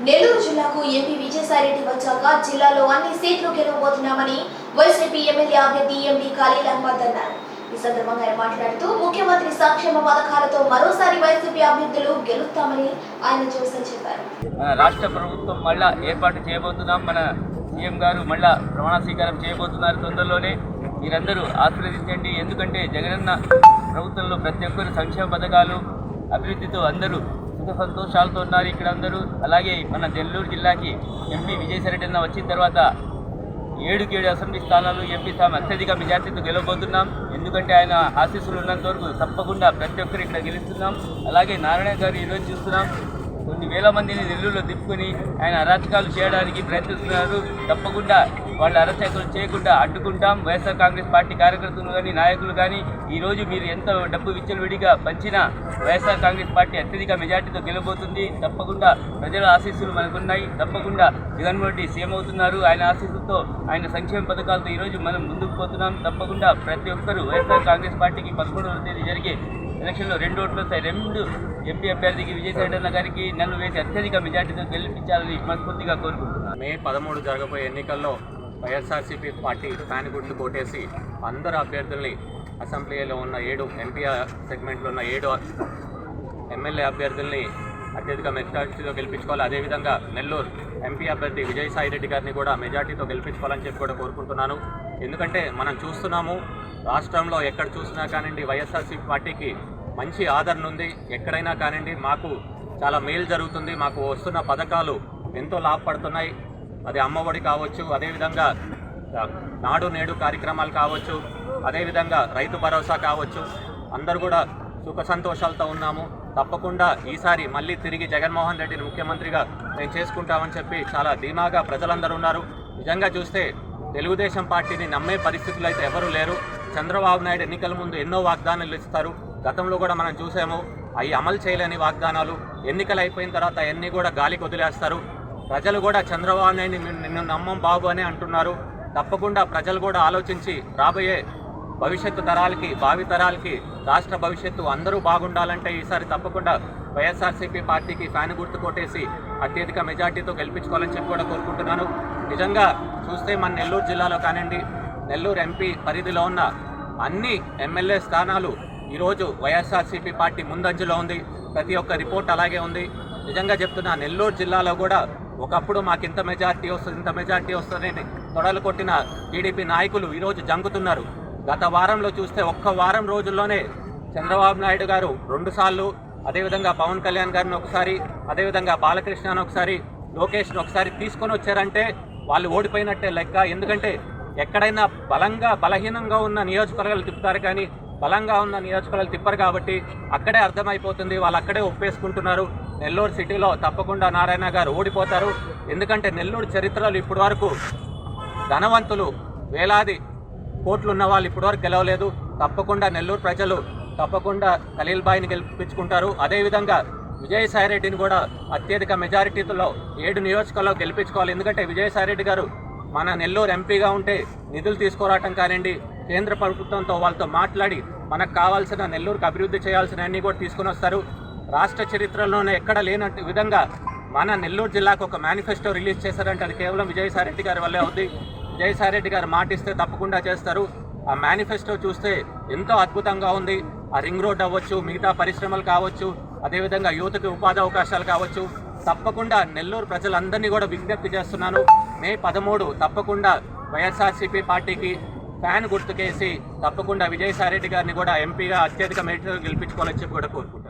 నెల్లూరు జిల్లాకు ఎంపీ విజయసాయిరెడ్డి వచ్చాక జిల్లాలో అన్ని సీట్లు గెలవబోతున్నామని వైసీపీ ఎమ్మెల్యే అభ్యర్థి ఎంపీ ఖలీల్ అహ్మద్ అన్నారు. ఈ సందర్భంగా ఆయన మాట్లాడుతూ ముఖ్యమంత్రి సంక్షేమ పథకాలతో మరోసారి వైసీపీ అభ్యర్థులు గెలుస్తామని ఆయన జోసెఫ్ చెప్పారు. రాష్ట్ర ప్రభుత్వం మళ్ళా ఏర్పాటు చేయబోతున్నాం. మన సీఎం గారు మళ్ళా ప్రమాణ స్వీకారం చేయబోతున్నారు తొందరలోనే. మీరందరూ ఆశీర్వదించండి. ఎందుకంటే జగనన్న ప్రభుత్వంలో ప్రతి ఒక్కరు సంక్షేమ పథకాలు అభివృద్ధితో అందరూ సుఖ సంతోషాలతో ఉన్నారు ఇక్కడ అందరూ. అలాగే మన నెల్లూరు జిల్లాకి ఎంపీ విజయసాయిరెడ్డి అన్న వచ్చిన తర్వాత 7 అసెంబ్లీ స్థానాలు ఎంపీ స్థానం అత్యధిక మెజార్టీతో గెలవబోతున్నాం. ఎందుకంటే ఆయన ఆశీస్సులు ఉన్నంత వరకు తప్పకుండా ప్రతి ఒక్కరు ఇక్కడ గెలుస్తున్నాం. అలాగే నారాయణ గారు ఈరోజు చూస్తున్నాం, కొన్ని వేల మందిని నెల్లూరులో తిప్పుకొని ఆయన అరాచకాలు చేయడానికి ప్రయత్నిస్తున్నారు. తప్పకుండా వాళ్ళ అరాచకాలు చేయకుండా అడ్డుకుంటాం. వైఎస్ఆర్ కాంగ్రెస్ పార్టీ కార్యకర్తలు కానీ నాయకులు కానీ ఈరోజు మీరు ఎంత డబ్బు విచ్చలవిడిగా పంచినా వైఎస్ఆర్ కాంగ్రెస్ పార్టీ అత్యధిక మెజార్టీతో గెలవబోతుంది. తప్పకుండా ప్రజల ఆశీస్సులు మనకున్నాయి. తప్పకుండా జగన్మోహన్ రెడ్డి సీఎం అవుతున్నారు. ఆయన ఆశీస్సులతో ఆయన సంక్షేమ పథకాలతో ఈరోజు మనం ముందుకు పోతున్నాం. తప్పకుండా ప్రతి ఒక్కరూ వైఎస్ఆర్ కాంగ్రెస్ పార్టీకి 11వ తేదీ జరిగే ఎలక్షన్లో 2 ఓట్లు వస్తాయి. 2 ఎంపీ అభ్యర్థికి విజయసాయిరెడ్డి అన్న గారికి నన్ను వేసి అత్యధిక మెజార్టీతో గెలిపించాలని మనస్ఫూర్తిగా కోరుకుంటున్నాను. మే 13 జరగబోయే ఎన్నికల్లో వైఎస్ఆర్సీపీ పార్టీ ఫ్యాన్ గుర్తు కొట్టేసి అందరు అభ్యర్థుల్ని, అసెంబ్లీలో ఉన్న 7 ఎంపీ సెగ్మెంట్లో ఉన్న 7 ఎమ్మెల్యే అభ్యర్థుల్ని అత్యధిక మెజార్టీతో గెలిపించుకోవాలి. అదేవిధంగా నెల్లూరు ఎంపీ అభ్యర్థి విజయసాయిరెడ్డి గారిని కూడా మెజార్టీతో గెలిపించుకోవాలని చెప్పి కూడా కోరుకుంటున్నాను. ఎందుకంటే మనం చూస్తున్నాము, రాష్ట్రంలో ఎక్కడ చూసినా కానివ్వండి వైఎస్ఆర్సీపీ పార్టీకి మంచి ఆదరణ ఉంది. ఎక్కడైనా కానివ్వండి మాకు చాలా మేలు జరుగుతుంది. మాకు వస్తున్న పథకాలు ఎంతో లాభపడుతున్నాయి. అది అమ్మఒడి కావచ్చు, అదేవిధంగా నాడు నేడు కార్యక్రమాలు కావచ్చు, అదేవిధంగా రైతు భరోసా కావచ్చు. అందరూ కూడా సుఖ సంతోషాలతో ఉన్నాము. తప్పకుండా ఈసారి మళ్ళీ తిరిగి జగన్మోహన్ రెడ్డిని ముఖ్యమంత్రిగా మేము చేసుకుంటామని చెప్పి చాలా ధీమాగా ప్రజలందరూ ఉన్నారు. నిజంగా చూస్తే తెలుగుదేశం పార్టీని నమ్మే పరిస్థితులు అయితే ఎవరూ లేరు. చంద్రబాబు నాయుడు ఎన్నికల ముందు ఎన్నో వాగ్దానాలు ఇస్తారు. గతంలో కూడా మనం చూసాము, అవి అమలు చేయలేని వాగ్దానాలు ఎన్నికలు అయిపోయిన తర్వాత అవన్నీ కూడా గాలికి వదిలేస్తారు. ప్రజలు కూడా చంద్రబాబు నాయుడు నిన్ను నమ్మం బాబు అని అంటున్నారు. తప్పకుండా ప్రజలు కూడా ఆలోచించి రాబోయే భవిష్యత్తు తరాలకి, భావి తరాలకి రాష్ట్ర భవిష్యత్తు అందరూ బాగుండాలంటే ఈసారి తప్పకుండా వైఎస్ఆర్సీపీ పార్టీకి ఫ్యాన్ గుర్తు కొట్టేసి అత్యధిక మెజార్టీతో గెలిపించుకోవాలని చెప్పి కూడా కోరుకుంటున్నాను. నిజంగా చూస్తే మన నెల్లూరు జిల్లాలో కానివ్వండి, నెల్లూరు ఎంపీ పరిధిలో ఉన్న అన్ని ఎమ్మెల్యే స్థానాలు ఈరోజు వైఎస్ఆర్సీపీ పార్టీ ముందంజలో ఉంది. ప్రతి ఒక్క రిపోర్ట్ అలాగే ఉంది. నిజంగా చెప్తున్నా, నెల్లూరు జిల్లాలో కూడా ఒకప్పుడు మాకు ఇంత మెజార్టీ వస్తుంది, ఇంత మెజార్టీ వస్తుందని తొడలు కొట్టిన టీడీపీ నాయకులు ఈరోజు జంకుతున్నారు. గత వారంలో చూస్తే ఒక్క వారం రోజుల్లోనే చంద్రబాబు నాయుడు గారు 2 సార్లు, అదేవిధంగా పవన్ కళ్యాణ్ గారిని ఒకసారి, అదేవిధంగా బాలకృష్ణను ఒకసారి, లోకేష్ను ఒకసారి తీసుకొని వచ్చారంటే వాళ్ళు ఓడిపోయినట్టే లెక్క. ఎందుకంటే ఎక్కడైనా బలహీనంగా ఉన్న నియోజకవర్గాలు తిప్పుతారు, కానీ బలంగా ఉన్న నియోజకవర్గాలు తిప్పరు. కాబట్టి అక్కడే అర్థమైపోతుంది, వాళ్ళు అక్కడే ఒప్పేసుకుంటున్నారు. నెల్లూరు సిటీలో తప్పకుండా నారాయణ గారు ఓడిపోతారు. ఎందుకంటే నెల్లూరు చరిత్రలో ఇప్పటి వరకు ధనవంతులు వేలాది కోట్లు ఉన్న వాళ్ళు ఇప్పటివరకు గెలవలేదు. తప్పకుండా నెల్లూరు ప్రజలు తప్పకుండా ఖలీల్ బాయ్ని గెలిపించుకుంటారు. అదేవిధంగా విజయసాయిరెడ్డిని కూడా అత్యధిక మెజారిటీలో 7 నియోజకవర్గాల్లో గెలిపించుకోవాలి. ఎందుకంటే విజయసాయిరెడ్డి గారు మన నెల్లూరు ఎంపీగా ఉంటే నిధులు తీసుకురావటం కానివ్వండి, కేంద్ర ప్రభుత్వంతో వాళ్ళతో మాట్లాడి మనకు కావాల్సిన నెల్లూరుకు అభివృద్ధి చేయాల్సిన అన్నీ కూడా తీసుకుని వస్తారు. రాష్ట్ర చరిత్రలోనే ఎక్కడ లేనట్టు విధంగా మన నెల్లూరు జిల్లాకు ఒక మేనిఫెస్టో రిలీజ్ చేశారంటే అది కేవలం విజయసాయిరెడ్డి గారి వల్లే అవుతుంది. విజయసాయిరెడ్డి గారు మాటిస్తే తప్పకుండా చేస్తారు. ఆ మేనిఫెస్టో చూస్తే ఎంతో అద్భుతంగా ఉంది. ఆ రింగ్ రోడ్ అవ్వచ్చు, మిగతా పరిశ్రమలు కావచ్చు, అదేవిధంగా యువతకు ఉపాధి అవకాశాలు కావచ్చు. తప్పకుండా నెల్లూరు ప్రజలందరినీ కూడా విజ్ఞప్తి చేస్తున్నాను, మే 13 తప్పకుండా వైఎస్ఆర్సీపీ పార్టీకి ఫ్యాన్ గుర్తుకేసి తప్పకుండా విజయసాయిరెడ్డి గారిని కూడా ఎంపీగా అత్యధిక మెజారిటీతో గెలిపించుకోవాలని చెప్పి కూడా కోరుకుంటున్నాను.